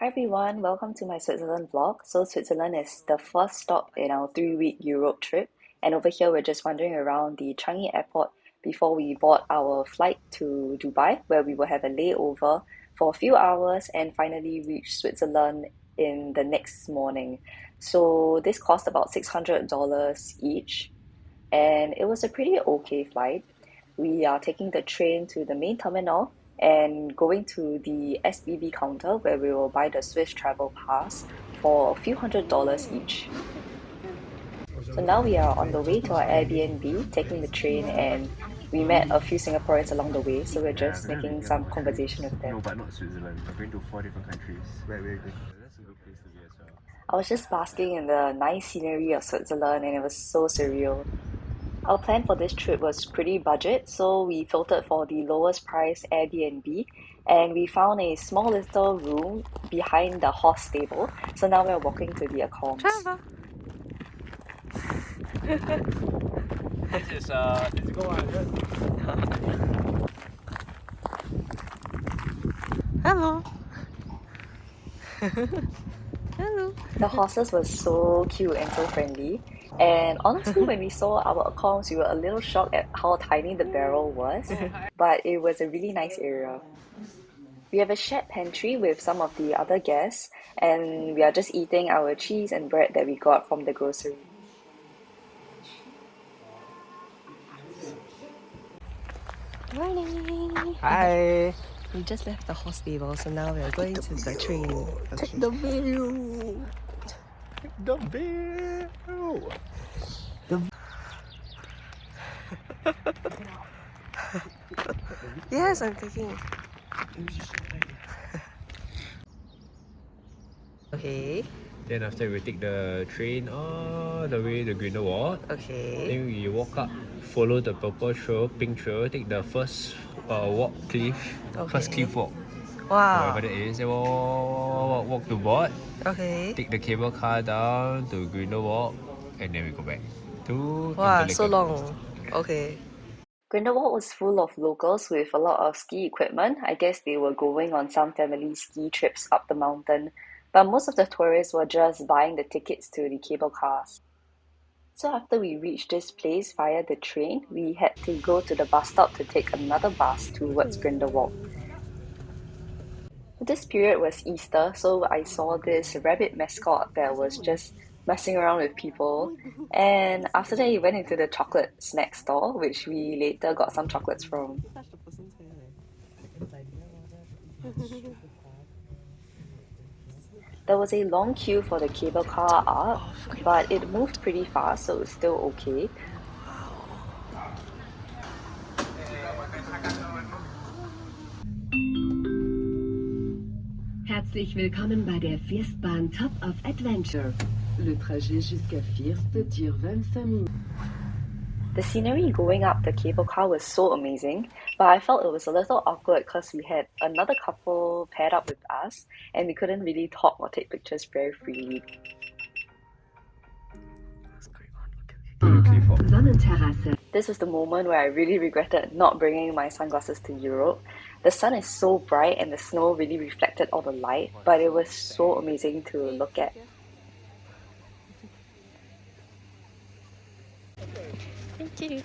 Hi everyone, welcome to my Switzerland vlog. So Switzerland is the first stop in our 3-week Europe trip, and over here we're just wandering around the Changi airport before we board our flight to Dubai, where we will have a layover for a few hours and finally reach Switzerland in the next morning. So this cost about $600 each, and it was a pretty okay flight. We are taking the train to the main terminal and going to the SBB counter where we will buy the Swiss travel pass for a few $100s each. So now we are on the way to our Airbnb, taking the train, and we met a few Singaporeans along the way, so we're Yeah, just we're gonna be making here some about 3 conversation weeks. with them. No, but not Switzerland. We're going to 4 different countries. Where are you going? That's a good place to be as well. I was just basking in the nice scenery of Switzerland and it was so surreal. Our plan for this trip was pretty budget, so we filtered for the lowest price Airbnb and we found a small little room behind the horse stable. So now we're walking to the accoms. Trevor. This is physical one. Hello. Hello. The horses were so cute and so friendly. And honestly, when we saw our accoms, we were a little shocked at how tiny the barrel was, but it was a really nice area. We have a shared pantry with some of the other guests, and we are just eating our cheese and bread that we got from the grocery. Morning. Hi. We just left the horse stable, so now we are going to the train. Take the view. Take the view. Yes, I'm taking. Okay. Then after we take the train all the way to Grindelwald. Okay. Then we walk up, follow the purple trail, pink trail, take the first walk cliff, first Okay. cliff walk, Wow. wherever that is. Then walk to board, Okay. take the cable car down to Grindelwald, and then we go back to Wow, Interlaken. so long. Okay. Grindelwald was full of locals with a lot of ski equipment. I guess they were going on some family ski trips up the mountain, but most of the tourists were just buying the tickets to the cable cars. So after we reached this place via the train, we had to go to the bus stop to take another bus towards Grindelwald. This period was Easter, so I saw this rabbit mascot that was just messing around with people. And after that, he went into the chocolate snack store, which we later got some chocolates from. There was a long queue for the cable car up, but it moved pretty fast, so it's still okay. Herzlich willkommen bei der Firstbahn Top of Adventure. Le trajet jusqu'à First dure 25 minutes. The scenery going up the cable car was so amazing, but I felt it was a little awkward because we had another couple paired up with us and we couldn't really talk or take pictures very freely. Sonnenterrasse. This was the moment where I really regretted not bringing my sunglasses to Europe. The sun is so bright and the snow really reflected all the light, but it was so amazing to look at. Thank you.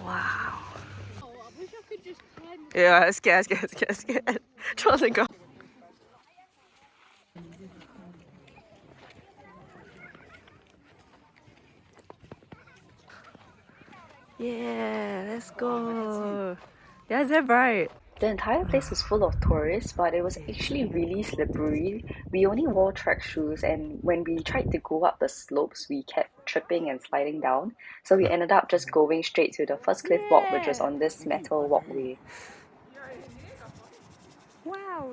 Wow. Yeah, scared. Trying to go. Yeah, let's go. Yeah, it's very bright. The entire place was full of tourists, but it was actually really slippery. We only wore track shoes, and when we tried to go up the slopes, we kept tripping and sliding down. So we ended up just going straight to the first cliff walk, which was on this metal walkway. Wow.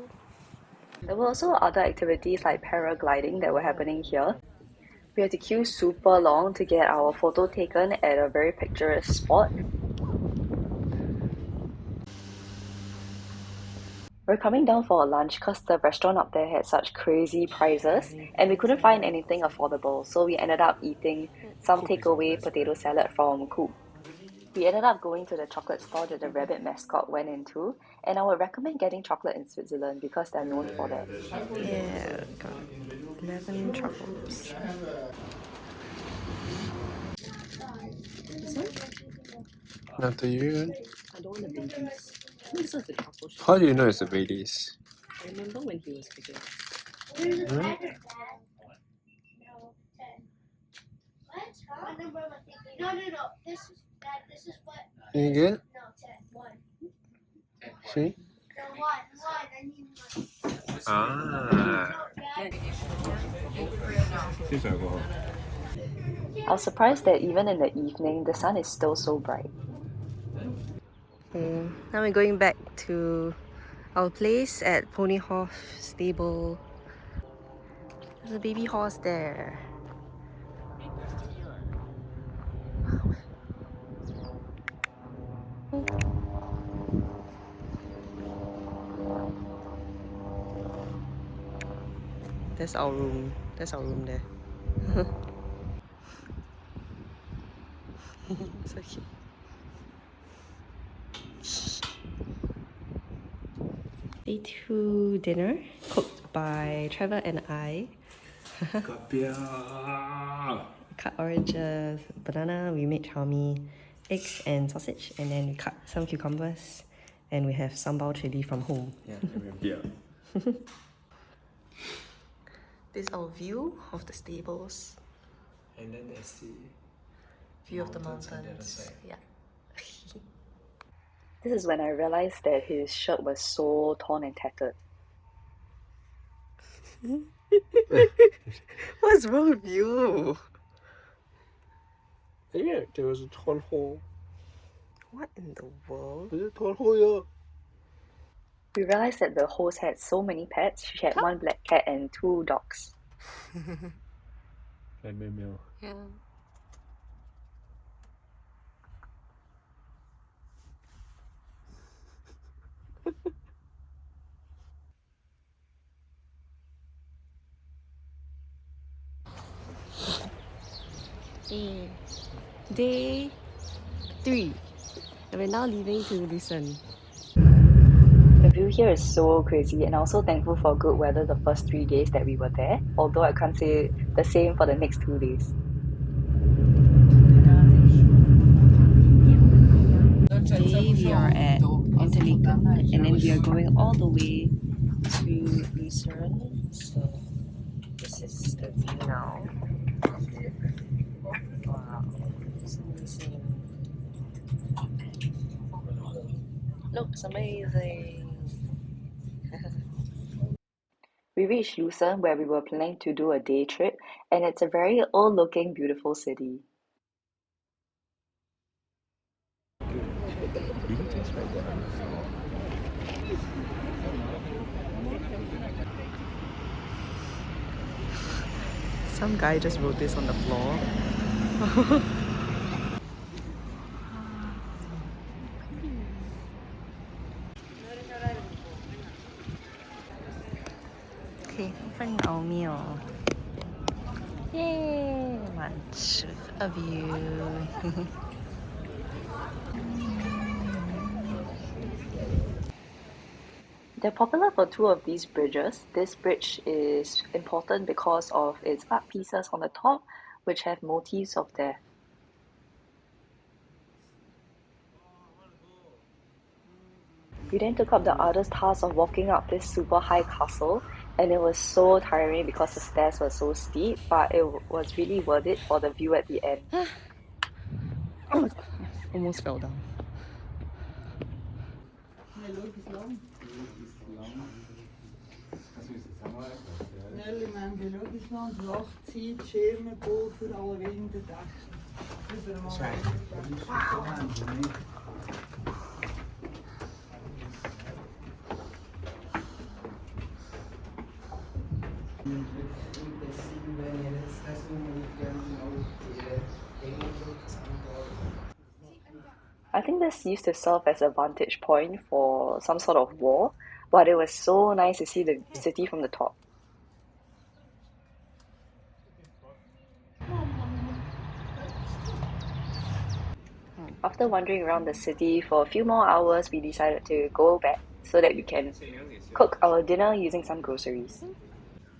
There were also other activities like paragliding that were happening here. We had to queue super long to get our photo taken at a very picturesque spot. We're coming down for a lunch because the restaurant up there had such crazy prices and we couldn't find anything affordable, so we ended up eating some takeaway potato salad from Coop. We ended up going to the chocolate store that the rabbit mascot went into, and I would recommend getting chocolate in Switzerland because they're known for that. Yeah, got 11 truffles. Not to you. I don't want the Baileys. This was the truffle shop. How do you know it's a Baileys? I remember when he was bigger. Hmm? This is what. You get? No, 10. 1. See? No, 1. 1. I need 1. Ah. This alcohol. I was surprised that even in the evening, the sun is still so bright. Okay, now we're going back to our place at Ponyhof Stable. There's a baby horse there. That's our room. That's our room there. So cute. Day 2 dinner cooked by Trevor and I. Cut oranges, banana, we made chow mein, eggs and sausage, and then we cut some cucumbers, and we have sambal chili from home. Yeah, and we have beer. This is our view of the stables, And then there's the view of the mountains on the other mountains. side. Yeah. This is when I realized that his shirt was so torn and tattered. What's wrong with you? Yeah, there was a torn hole. What in the world? There's a torn hole here. We realized that the host had so many pets. She had 1 black cat and 2 dogs. Like meow. Yeah. Day 3. And we're now leaving to Lucerne. The view here is so crazy, and I'm so thankful for good weather the first 3 days that we were there, although I can't say the same for the next 2 days. Today we are at Interlaken, and then we are going all the way to Lucerne. So this is the view now. Wow, it's amazing. Looks amazing. We reached Lucerne where we were planning to do a day trip, and it's a very old-looking, beautiful city. Some guy just wrote this on the floor. Okay, opening our meal. Yay! Lunch with a view. They're popular for 2 of these bridges. This bridge is important because of its art pieces on the top, which have motifs of death. We then took up the arduous task of walking up this super high castle, and it was so tiring because the stairs were so steep, but it was really worth it for the view at the end. Oh my god, almost fell down. Nellmann, Biologisland, Wachtzeit, Schirme, Pulver, alle Winde, Dächer. I think this used to serve as a vantage point for some sort of war, but it was so nice to see the city from the top. After wandering around the city for a few more hours, we decided to go back so that we can cook our dinner using some groceries.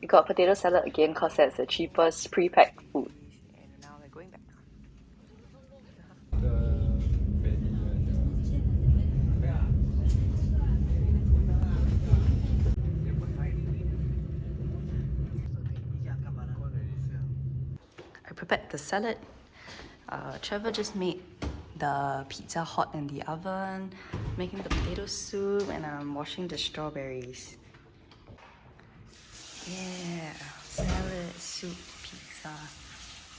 We got potato salad again because that's the cheapest pre-packed food. And now we're going back. I prepared the salad. Trevor just made the pizza hot in the oven, making the potato soup, and I'm washing the strawberries. Yeah, salad, soup, pizza,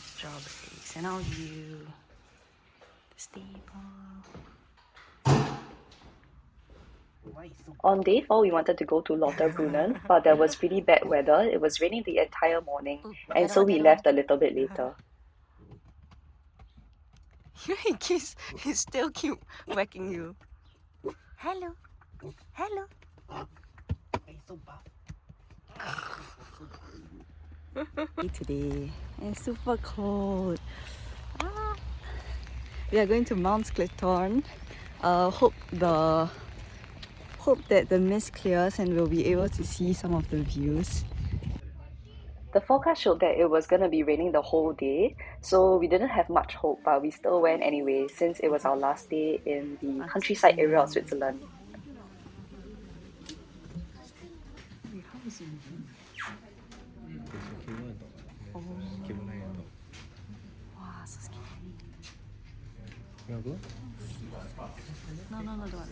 strawberries, and I'll use the staple. On day 4, we wanted to go to Lauterbrunnen, but there was pretty bad weather. It was raining the entire morning, and so we left a little bit later. He still keep whacking you. Hello, hello. Today, and it's super cold. We are going to Mount Clifton. Hope that the mist clears and we'll be able to see some of the views. The forecast showed that it was going to be raining the whole day, so we didn't have much hope, but we still went anyway since it was our last day in the countryside area of Switzerland. Wow, so scary. You wanna go? No, don't want.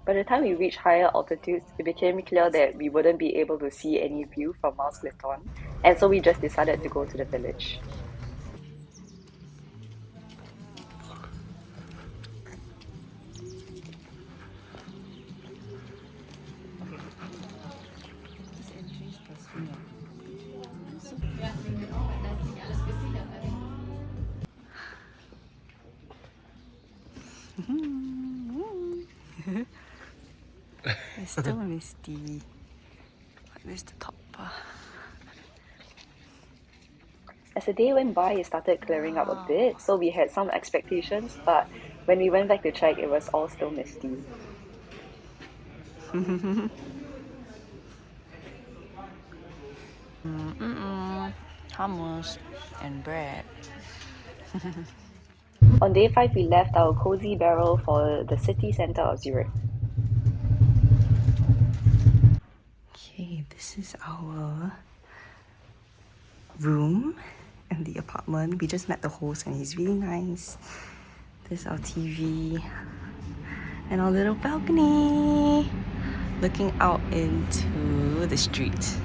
By the time we reached higher altitudes, it became clear that we wouldn't be able to see any view from Mount Clifton, and so we just decided to go to the village. It's still misty. Where's the top? As the day went by, it started clearing up a bit, so we had some expectations, but when we went back to check, it was all still misty. Hummus and bread. On day 5, we left our cozy barrel for the city center of Zurich. Okay, this is our room in the apartment. We just met the host and he's really nice. This is our TV and our little balcony looking out into the street.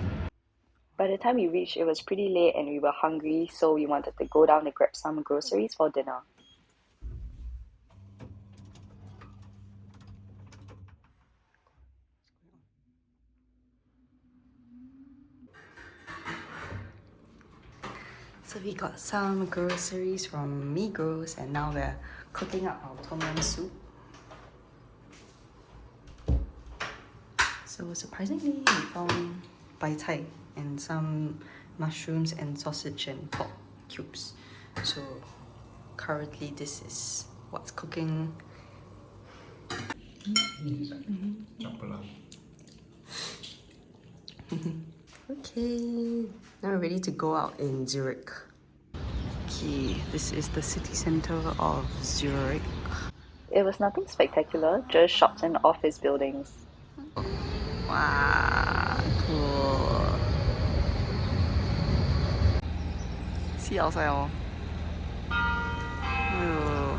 By the time we reached, it was pretty late and we were hungry, so we wanted to go down and grab some groceries for dinner. So we got some groceries from Migros and now we're cooking up our tom yum soup. So surprisingly, we found bai cai and some mushrooms and sausage and pork cubes. So currently this is what's cooking. Okay, now we're ready to go out in Zurich. Okay, this is the city center of Zurich. It was nothing spectacular, just shops and office buildings. Wow, cool. See outside oh. Ew.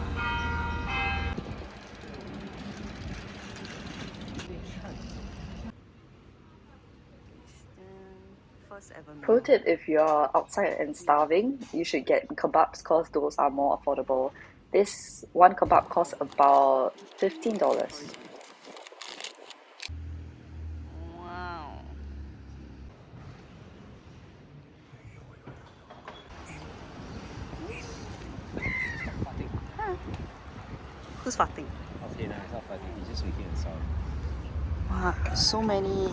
Pro tip, if you're outside and starving, you should get kebabs because those are more affordable. This one kebab costs about $15. Wow. Who's farting? Okay, no, it's not fighting. He's just making a sound. Wow, so many.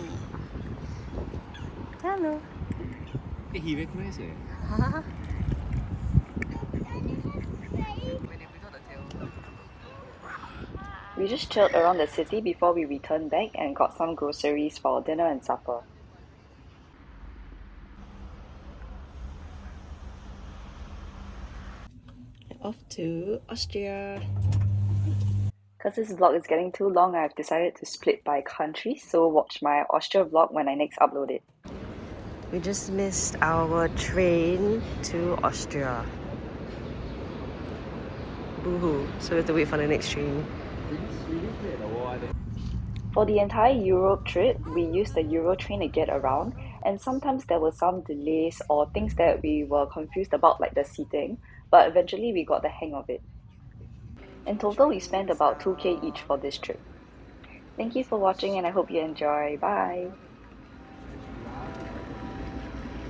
Hello. Hey, he recognized it. We just chilled around the city before we returned back and got some groceries for dinner and supper. Off to Austria. Because this vlog is getting too long, I've decided to split by country, so watch my Austria vlog when I next upload it. We just missed our train to Austria. Boo-hoo. So we have to wait for the next train. For the entire Europe trip, we used the Euro train to get around, and sometimes there were some delays or things that we were confused about, like the seating, but eventually we got the hang of it. In total, we spent about 2K each for this trip. Thank you for watching and I hope you enjoy. Bye!